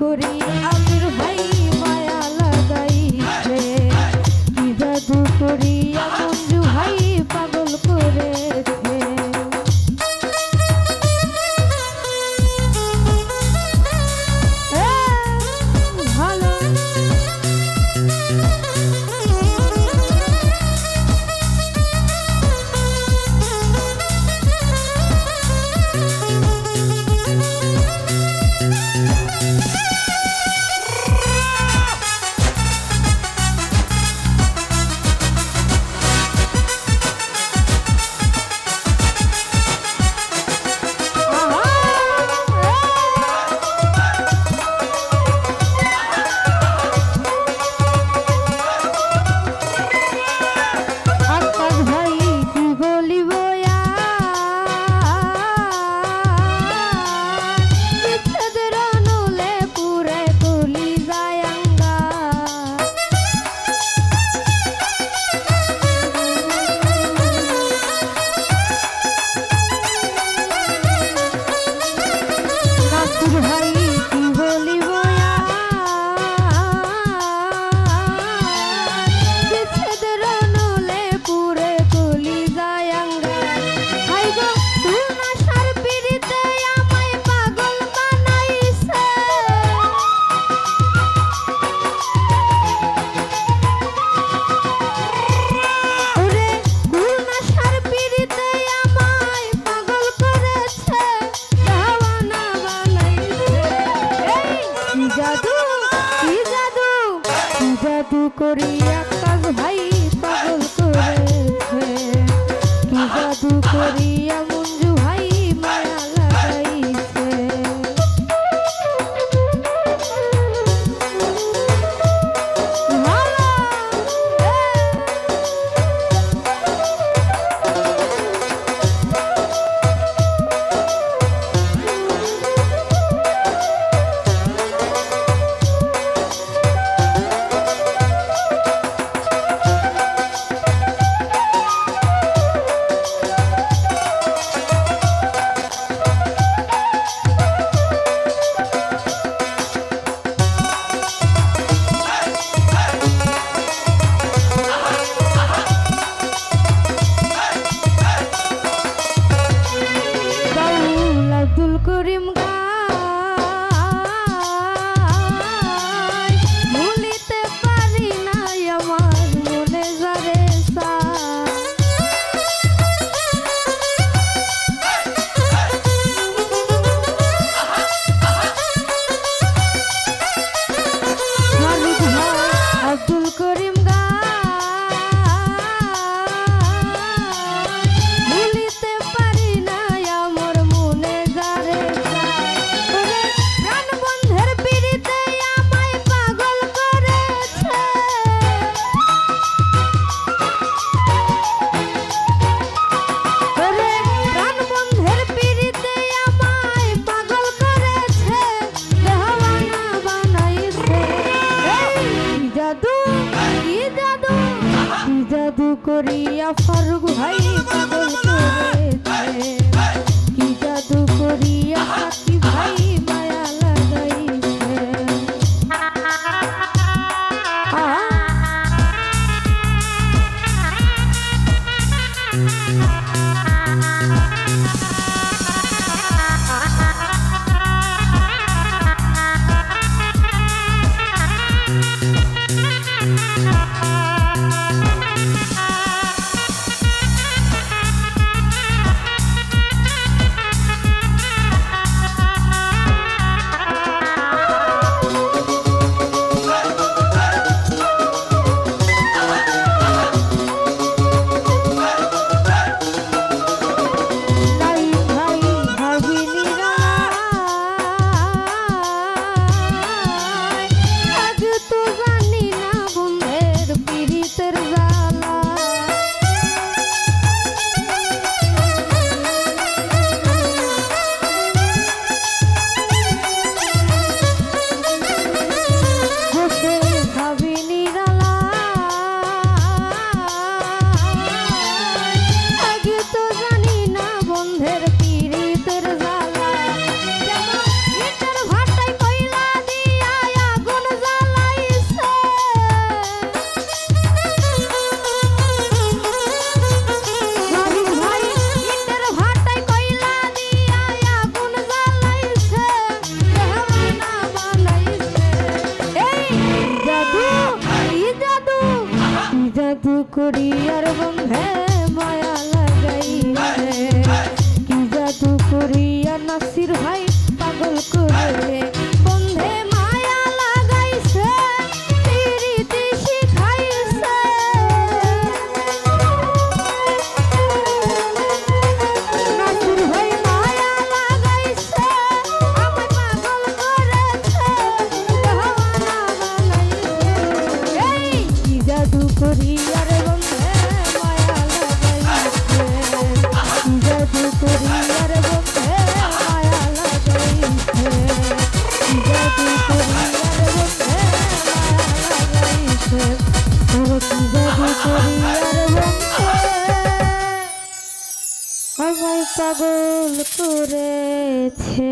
করি আমির ভাই মায়া লাগাইছে, কি জাদু করিয়া মঞ্জু ভাই পাগল করেছে। ভালো জাদু করিয়া কাজ ভাই পাগল করেছে, কি জাদু করিয়া মঞ্জু ভাই মায়া লাগাইছে। আব্দুল করিম গায় ভুলিতে পারি না আমার মনে যারে আব্দুল করিম ভুলিতে পারি না আমার মনে যারে করি আর বন্ধে মায়া লাগাইছে কি জাদু করি আর নাসির ভাই পাগল করে বন্ধে মায়া লাগাইছে পিরিতি শিখাইছে নাসির ভাই মায়া লাগাইছে আমায় পাগল করেছে বাহানা বানাইছে এই কি জাদু করি আর বন্ধে মায়া লাগাইছে কি জাদু করি আর বন্ধে মায়া লাগাইছে কি জাদু করি আর বন্ধে মায়া লাগাইছে ও কি জাদু করি আর বন্ধে আমায় পাগল করেছে।